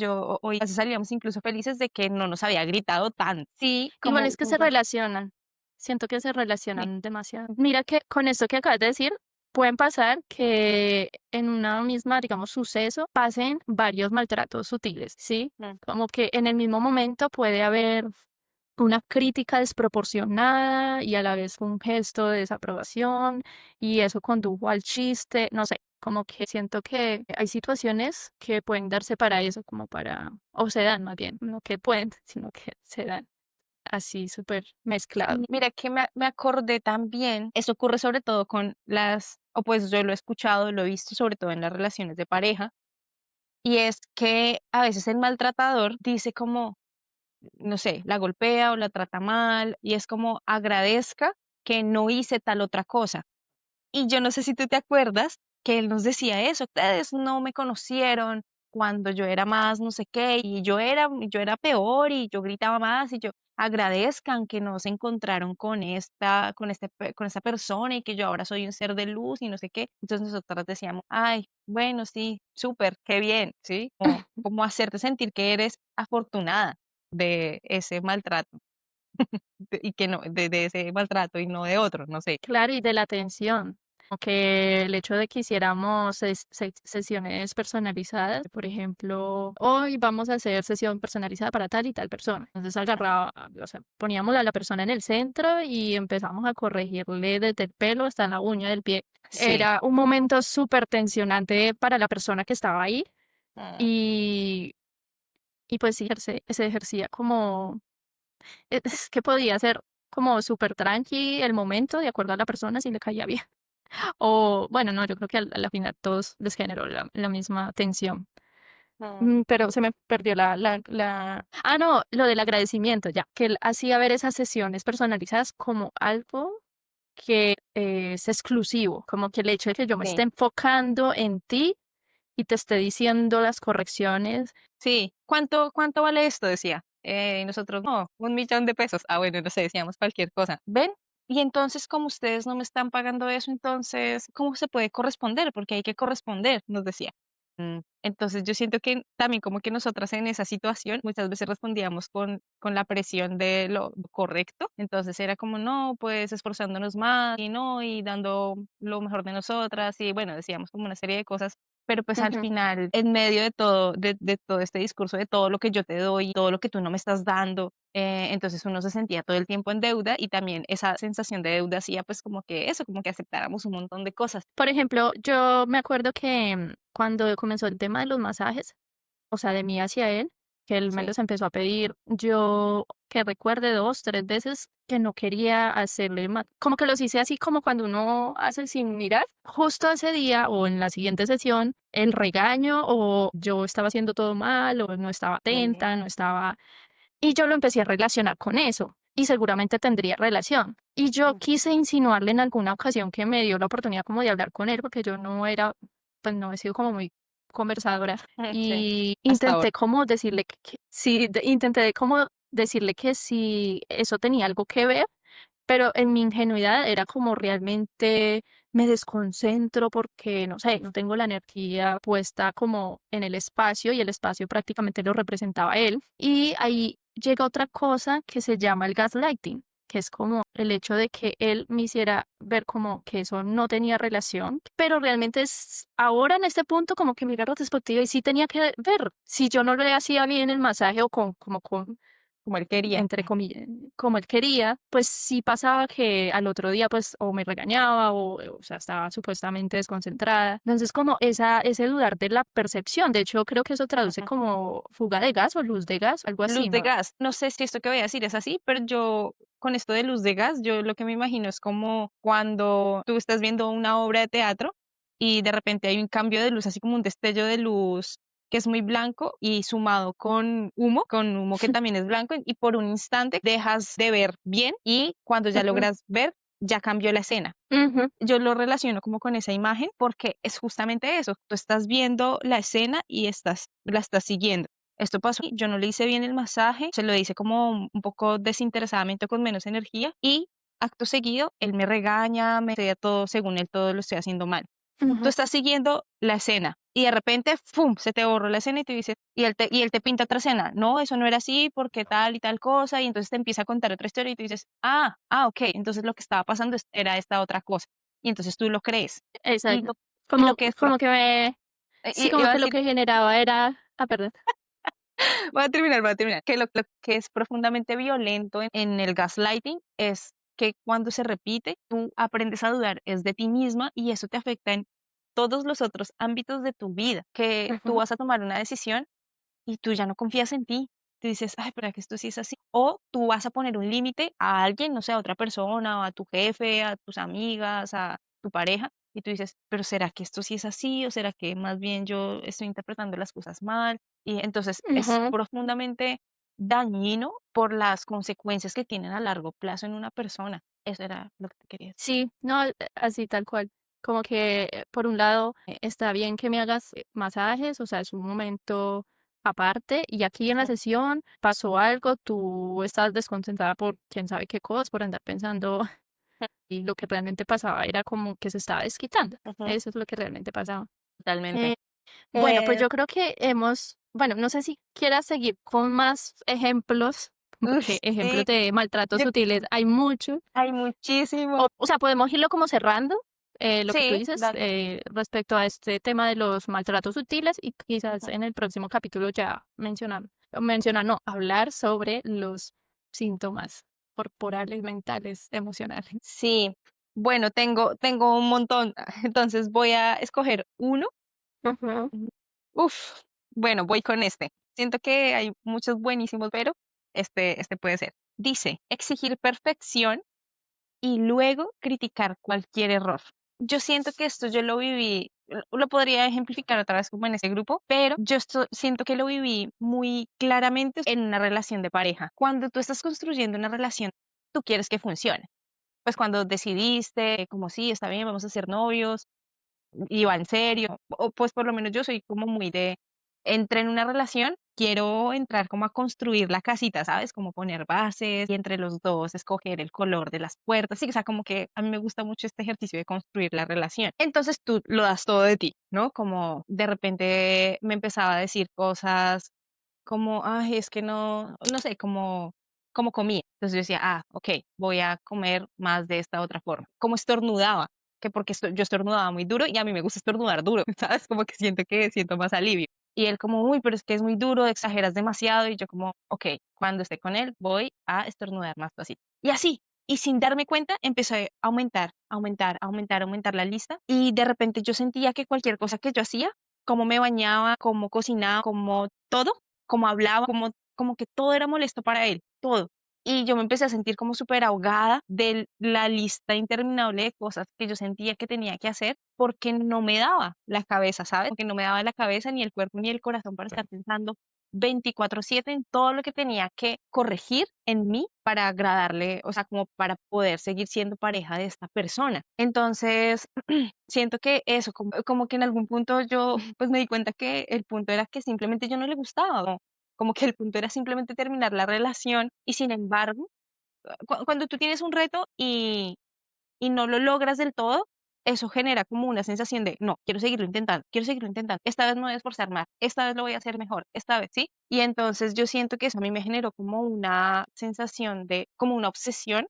hoy a veces salíamos incluso felices de que no nos había gritado tan, sí, Igual como, es que se relacionan. Siento que se sí, relacionan demasiado. Mira que con esto que acabas de decir, pueden pasar que en una misma, digamos, suceso pasen varios maltratos sutiles, ¿sí? mm, Como que en el mismo momento puede haber una crítica desproporcionada y a la vez un gesto de desaprobación y eso condujo al chiste, no sé, como que siento que hay situaciones que pueden darse para eso, como para, o se dan más bien, no que pueden, sino que se dan así súper mezclado. Mira que me acordé también, eso ocurre sobre todo con o pues yo lo he escuchado, lo he visto sobre todo en las relaciones de pareja, y es que a veces el maltratador dice como, no sé, la golpea o la trata mal, y es como agradezca que no hice tal otra cosa. Y yo no sé si tú te acuerdas que él nos decía eso, ustedes no me conocieron cuando yo era más no sé qué, y yo era peor y yo gritaba más y yo agradezcan que no se encontraron con esta persona y que yo ahora soy un ser de luz y no sé qué. Entonces nosotras decíamos, ay, bueno, sí, súper, qué bien, ¿sí? Como hacerte sentir que eres afortunada de ese maltrato y que no, de ese maltrato y no de otro, no sé. Claro, y de la atención. Como que el hecho de que hiciéramos sesiones personalizadas, por ejemplo, hoy vamos a hacer sesión personalizada para tal y tal persona. Entonces agarraba, o sea, poníamos a la persona en el centro y empezamos a corregirle desde el pelo hasta la uña del pie. Sí. Era un momento súper tensionante para la persona que estaba ahí y, y pues sí, se ejercía como es que podía ser como súper tranqui el momento, de acuerdo a la persona, si le caía bien. O bueno, no, yo creo que a la final todos les generó la misma tensión. Mm. Pero se me perdió Ah, no, lo del agradecimiento, ya, que él hacía ver esas sesiones personalizadas como algo que es exclusivo, como que el hecho de que yo me Sí. esté enfocando en ti y te esté diciendo las correcciones. Sí, ¿cuánto vale esto? Decía. Y nosotros, no, 1 millón de pesos. Ah, bueno, no sé, decíamos cualquier cosa. ¿Ven? Y entonces, como ustedes no me están pagando eso, entonces, ¿cómo se puede corresponder? Porque hay que corresponder, nos decía. Entonces, yo siento que también como que nosotras en esa situación muchas veces respondíamos con la presión de lo correcto. Entonces era como, no, pues esforzándonos más y no, y dando lo mejor de nosotras. Y bueno, decíamos como una serie de cosas, pero pues al Ujú. final, en medio de todo este discurso, de todo lo que yo te doy, todo lo que tú no me estás dando, entonces uno se sentía todo el tiempo en deuda y también esa sensación de deuda hacía pues como que eso, como que aceptáramos un montón de cosas. Por ejemplo, yo me acuerdo que cuando comenzó el tema de los masajes, o sea, de mí hacia él, que él me Sí. los empezó a pedir, yo que recuerde 2, 3 veces que no quería hacerle como que los hice así como cuando uno hace sin mirar. Justo ese día o en la siguiente sesión, el regaño o yo estaba haciendo todo mal o no estaba Sí. atenta, no estaba. Y yo lo empecé a relacionar con eso, y seguramente tendría relación. Y yo quise insinuarle en alguna ocasión que me dio la oportunidad como de hablar con él, porque yo no era, pues no he sido como muy conversadora, Sí, y hasta ahora. intenté como decirle que sí, intenté como decirle que si eso tenía algo que ver, pero en mi ingenuidad era como realmente me desconcentro porque, no sé, no tengo la energía puesta como en el espacio y el espacio prácticamente lo representaba él. Y ahí llega otra cosa que se llama el gaslighting, que es como el hecho de que él me hiciera ver como que eso no tenía relación, pero realmente es ahora en este punto como que mirar la perspectiva y sí tenía que ver si yo no le hacía bien el masaje o como con Como él quería. entre comillas, como él quería, pues sí pasaba que al otro día pues o me regañaba o sea, estaba supuestamente desconcentrada. Entonces como ese dudar de la percepción, de hecho creo que eso traduce Ujú. como fuga de gas o luz de gas, algo Luz así, de ¿no? gas. No sé si esto que voy a decir es así, pero yo con esto de luz de gas, yo lo que me imagino es como cuando tú estás viendo una obra de teatro y de repente hay un cambio de luz, así como un destello de luz que es muy blanco y sumado con humo que también es blanco y por un instante dejas de ver bien y cuando ya Ujú, logras ver, ya cambió la escena. ujú, Yo lo relaciono como con esa imagen porque es justamente eso, tú estás viendo la escena y la estás siguiendo. Esto pasó, yo no le hice bien el masaje, se lo hice como un poco desinteresadamente con menos energía y acto seguido él me regaña, me dice todo, según él todo lo estoy haciendo mal. Tú ujú, estás siguiendo la escena y de repente, ¡fum!, se te borró la escena y te dice, y él te pinta otra escena. No, eso no era así porque tal y tal cosa. Y entonces te empieza a contar otra historia y tú dices, ok, entonces lo que estaba pasando era esta otra cosa. Y entonces tú lo crees. Y exacto. lo que es, Como que sí, como iba a que lo decir, que generaba era, perdón. voy a terminar, que lo que es profundamente violento en el gaslighting es que cuando se repite, tú aprendes a dudar es de ti misma y eso te afecta en todos los otros ámbitos de tu vida, que tú Ujú, vas a tomar una decisión y tú ya no confías en ti. Tú dices, ay, pero que esto sí es así. O tú vas a poner un límite a alguien, no sé, a otra persona, o a tu jefe, a tus amigas, a tu pareja, y tú dices, pero ¿será que esto sí es así? ¿O será que más bien yo estoy interpretando las cosas mal? Y entonces es ujú. profundamente dañino por las consecuencias que tienen a largo plazo en una persona. Eso era lo que te quería decir. Sí, no, así tal cual. Como que, por un lado, está bien que me hagas masajes, o sea, es un momento aparte, y aquí en la Sí. sesión pasó algo, tú estás desconcentrada por quién sabe qué cosas, por andar pensando, y lo que realmente pasaba era como que se estaba desquitando. Ujú, Eso es lo que realmente pasaba. totalmente. Eh, bueno, pues Eh, yo creo que bueno, no sé si quieras seguir con más ejemplos, porque ejemplos sí, de maltratos yo- sutiles hay muchos. hay muchísimo. O sea, podemos irlo como cerrando, lo que tú Sí, dices, dale. respecto a este tema de los maltratos sutiles y quizás en el próximo capítulo ya mencionar, no, hablar sobre los síntomas corporales, mentales, emocionales. Sí, bueno, tengo un montón, entonces voy a escoger uno. Ujú, Mm, Uf, bueno, voy con este. Siento que hay muchos buenísimos, pero este puede ser. Dice, exigir perfección y luego criticar cualquier error. Yo siento que esto yo lo viví, lo podría ejemplificar otra vez como en ese grupo, pero yo siento que lo viví muy claramente en una relación de pareja. Cuando tú estás construyendo una relación, tú quieres que funcione. pues cuando decidiste, como sí, está bien, vamos a ser novios, y va en serio, o pues por lo menos yo soy como muy de, entré en una relación, quiero entrar como a construir la casita, ¿sabes? Como poner bases y entre los dos escoger el color de las puertas, sí, o sea, como que a mí me gusta mucho este ejercicio de construir la relación. Entonces tú lo das todo de ti, ¿no? Como de repente me empezaba a decir cosas como, ay, es que no sé, como comía. Entonces yo decía, ok, voy a comer más de esta otra forma. Como estornudaba, que porque yo estornudaba muy duro y a mí me gusta estornudar duro, ¿sabes? Como que siento más alivio. Y él como, uy, pero es que es muy duro, exageras demasiado. Y yo como, ok, cuando esté con él voy a estornudar más fácil. Y así, y sin darme cuenta, empezó a aumentar, aumentar, aumentar, aumentar la lista. Y de repente yo sentía que cualquier cosa que yo hacía, como me bañaba, como cocinaba, como todo, como hablaba, como que todo era molesto para él, todo. Y yo me empecé a sentir como súper ahogada de la lista interminable de cosas que yo sentía que tenía que hacer porque no me daba la cabeza, ¿sabes? Porque no me daba la cabeza ni el cuerpo ni el corazón para estar pensando 24/7 en todo lo que tenía que corregir en mí para agradarle, o sea, como para poder seguir siendo pareja de esta persona. Entonces, siento que eso, como que en algún punto yo pues me di cuenta que el punto era que simplemente yo no le gustaba, como que el punto era simplemente terminar la relación y sin embargo, cuando tú tienes un reto y no lo logras del todo, eso genera como una sensación de, no, quiero seguirlo intentando, esta vez me voy a esforzar más, esta vez lo voy a hacer mejor, esta vez, ¿sí? Y entonces yo siento que eso a mí me generó como una sensación de, como una obsesión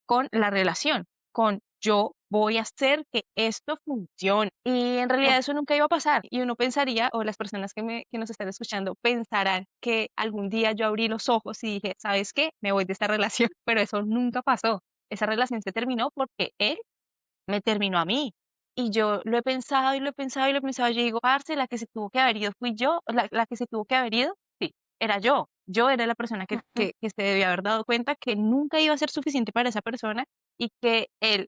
con la relación, con yo voy a hacer que esto funcione. Y en realidad eso nunca iba a pasar. Y uno pensaría, o las personas que nos están escuchando, pensarán que algún día yo abrí los ojos y dije, ¿sabes qué? Me voy de esta relación. Pero eso nunca pasó. Esa relación se terminó porque él me terminó a mí. Y yo lo he pensado y lo he pensado y lo he pensado. Yo digo, parce, la que se tuvo que haber ido fui yo, la que se tuvo que haber ido, sí, era yo. Yo era la persona Ujú. que se debía haber dado cuenta que nunca iba a ser suficiente para esa persona y que él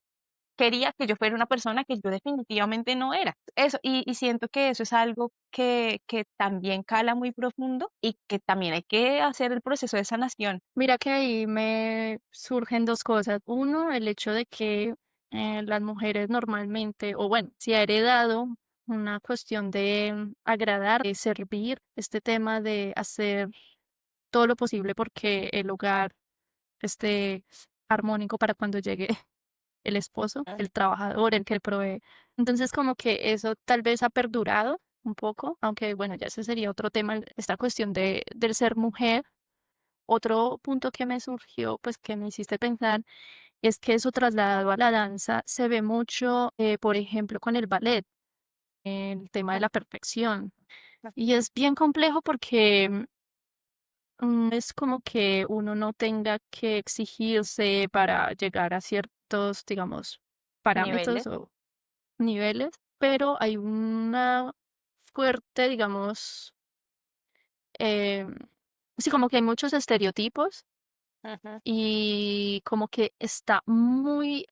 quería que yo fuera una persona que yo definitivamente no era. Eso, y siento que eso es algo que también cala muy profundo y que también hay que hacer el proceso de sanación. Mira que ahí me surgen dos cosas. Uno, el hecho de que las mujeres normalmente, o bueno, se ha heredado una cuestión de agradar, de servir, este tema de hacer todo lo posible porque el hogar esté armónico para cuando llegue el esposo, el trabajador, el que provee. Entonces, como que eso tal vez ha perdurado un poco, aunque bueno, ya ese sería otro tema, esta cuestión del ser mujer. Otro punto que me surgió, pues que me hiciste pensar, es que eso trasladado a la danza se ve mucho, por ejemplo, con el ballet, el tema de la perfección. Y es bien complejo porque es como que uno no tenga que exigirse para llegar a ciertos, digamos, parámetros Niveles. o niveles, pero hay una fuerte, digamos, em, sí, como que hay muchos estereotipos Ujú. y como que está muy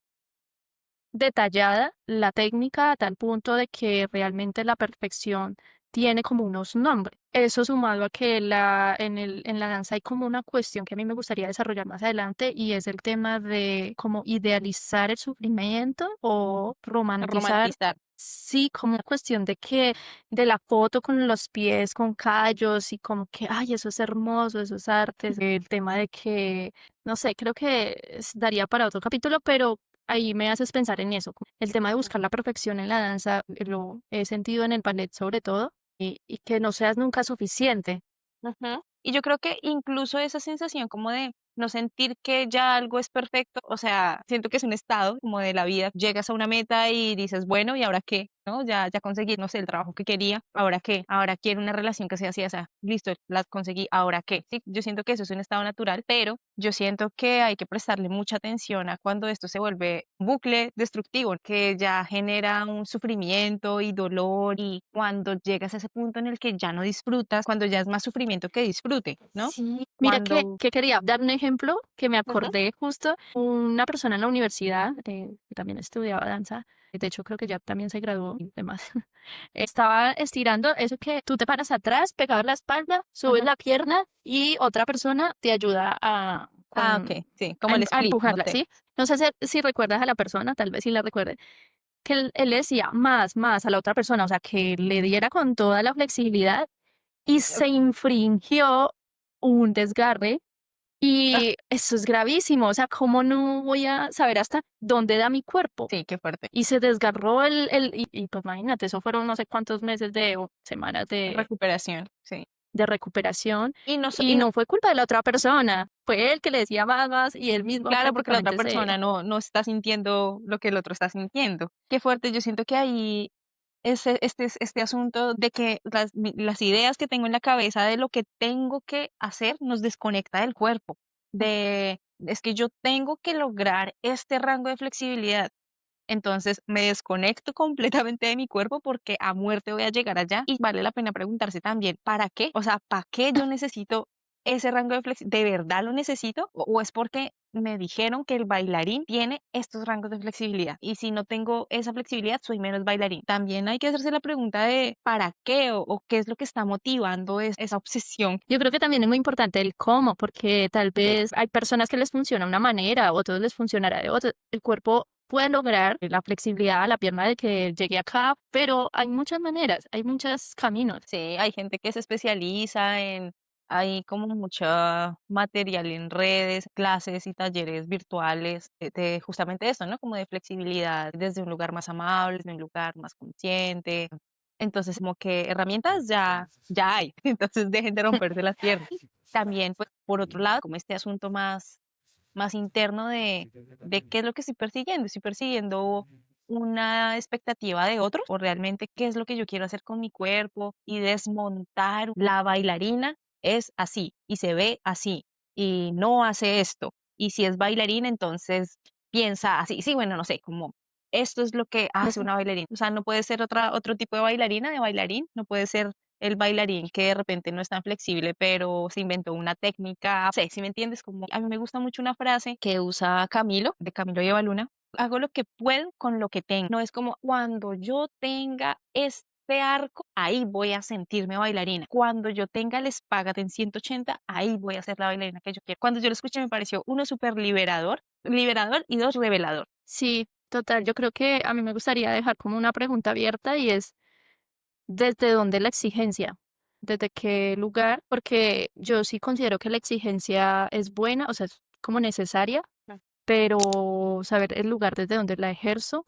detallada la técnica a tal punto de que realmente la perfección tiene como unos nombres. Eso sumado a que en la danza hay como una cuestión que a mí me gustaría desarrollar más adelante y es el tema de como idealizar el sufrimiento o romantizar. Romantizar. Sí, como una cuestión de que de la foto con los pies, con callos y como que, ay, eso es hermoso, eso es arte. El tema de que, no sé, creo que daría para otro capítulo, pero ahí me haces pensar en eso, como el tema de buscar la perfección en la danza, lo he sentido en el ballet sobre todo, y que no seas nunca suficiente. Ujú. Y yo creo que incluso esa sensación como de no sentir que ya algo es perfecto, o sea, siento que es un estado como de la vida. Llegas a una meta y dices, bueno, ¿y ahora qué? ¿No? Ya conseguí, no sé, el trabajo que quería, ¿ahora qué? Ahora quiero una relación que sea así, o sea, listo, la conseguí, ¿ahora qué? Sí, yo siento que eso es un estado natural, pero yo siento que hay que prestarle mucha atención a cuando esto se vuelve un bucle destructivo, que ya genera un sufrimiento y dolor y cuando llegas a ese punto en el que ya no disfrutas, cuando ya es más sufrimiento que disfrute, ¿no? Sí, mira Cuando... que quería dar un ejemplo que me Ujú, acordé justo, una persona en la universidad, que también estudiaba danza, de hecho creo que ya también se graduó y demás, estaba estirando eso que tú te paras atrás, pegado a la espalda, subes ujú, la pierna y otra persona te ayuda Ah, ok, sí, como el a split, no empujarla, sé. ¿sí? No sé si recuerdas a la persona, tal vez sí la recuerdes, que él le decía más, más a la otra persona, o sea, que le diera con toda la flexibilidad y se infringió un desgarre Ah, y eso es gravísimo, o sea, ¿cómo no voy a saber hasta dónde da mi cuerpo? sí, qué fuerte. Y se desgarró y pues imagínate, eso fueron no sé cuántos meses o semanas Recuperación, sí. de recuperación Y no, y no fue culpa de la otra persona, fue él que le decía más, más y él mismo claro, porque la otra prácticamente se... persona no está sintiendo lo que el otro está sintiendo. Qué fuerte, yo siento que ahí este asunto de que las ideas que tengo en la cabeza de lo que tengo que hacer nos desconecta del cuerpo. Es que yo tengo que lograr este rango de flexibilidad. Entonces me desconecto completamente de mi cuerpo porque a muerte voy a llegar allá y vale la pena preguntarse también, ¿para qué? O sea, ¿para qué yo necesito ese rango de flexibilidad? ¿De verdad lo necesito? ¿O es porque me dijeron que el bailarín tiene estos rangos de flexibilidad? Y si no tengo esa flexibilidad, soy menos bailarín. También hay que hacerse la pregunta de ¿para qué? O qué es lo que está motivando esa obsesión. Yo creo que también es muy importante el cómo, porque tal vez hay personas que les funciona de una manera, a otros les funcionará de otra. El cuerpo puede lograr la flexibilidad a la pierna de que llegue acá, pero hay muchas maneras, hay muchos caminos. Sí, hay gente que se especializa hay como mucha material en redes, clases y talleres virtuales de justamente eso, ¿no? Como de flexibilidad desde un lugar más amable, desde un lugar más consciente. Entonces, como que herramientas ya hay, entonces dejen de romperse las piernas. También, pues, por otro lado, como este asunto más interno de qué es lo que estoy persiguiendo una expectativa de otros o realmente qué es lo que yo quiero hacer con mi cuerpo y desmontar la bailarina es así y se ve así y no hace esto. Y si es bailarina, entonces piensa así. Sí, bueno, no sé, como esto es lo que hace una bailarina. O sea, no puede ser otro tipo de bailarina, de bailarín, no puede ser el bailarín que de repente no es tan flexible, pero se inventó una técnica. No sé, si me entiendes, como a mí me gusta mucho una frase que usa Camilo, de Camilo Lleva Luna. Hago lo que puedo con lo que tengo. No es como cuando yo tenga este arco, ahí voy a sentirme bailarina. Cuando yo tenga el espágate en 180, ahí voy a ser la bailarina que yo quiero. Cuando yo lo escuché me pareció uno súper liberador y dos revelador. Sí, total, yo creo que a mí me gustaría dejar como una pregunta abierta y es, ¿desde dónde la exigencia? ¿Desde qué lugar? Porque yo sí considero que la exigencia es buena, o sea, es como necesaria, pero saber el lugar desde donde la ejerzo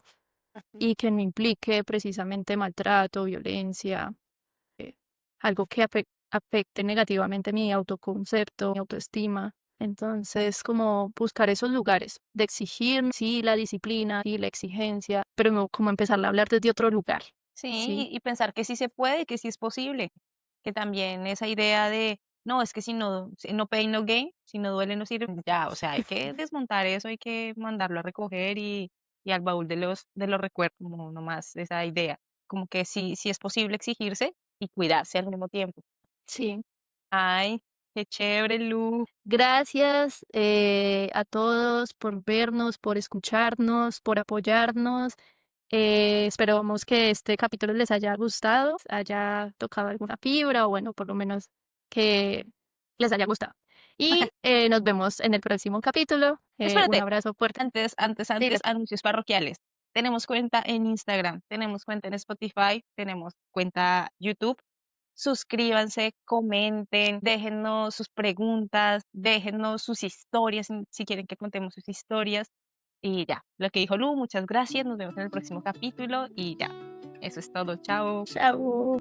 y que no implique precisamente maltrato, violencia, eh, algo que afecte negativamente mi autoconcepto, mi autoestima. Entonces, como buscar esos lugares de exigir, sí, la disciplina, sí, la exigencia, pero no como empezar a hablar desde otro lugar, Sí, ¿sí? y pensar que sí se puede, que sí es posible, que también esa idea de, no, es que si no pain, no gain, si no duele, no sirve, ya, o sea, hay que desmontar eso, hay que mandarlo a recoger y al baúl de los recuerdos, como nomás esa idea, como que sí es posible exigirse y cuidarse al mismo tiempo. Sí. Ay, qué chévere, Lu. Gracias a todos por vernos, por escucharnos, por apoyarnos. Esperamos que este capítulo les haya gustado, haya tocado alguna fibra o bueno, por lo menos que les haya gustado. Y nos vemos en el próximo capítulo. Un Espérate, abrazo fuerte. Dile. antes, anuncios parroquiales. Tenemos cuenta en Instagram, tenemos cuenta en Spotify, tenemos cuenta YouTube. Suscríbanse, comenten, déjennos sus preguntas, déjennos sus historias, si quieren que contemos sus historias. Y ya, lo que dijo Lu, muchas gracias, nos vemos en el próximo capítulo y ya, eso es todo, chao. Chao.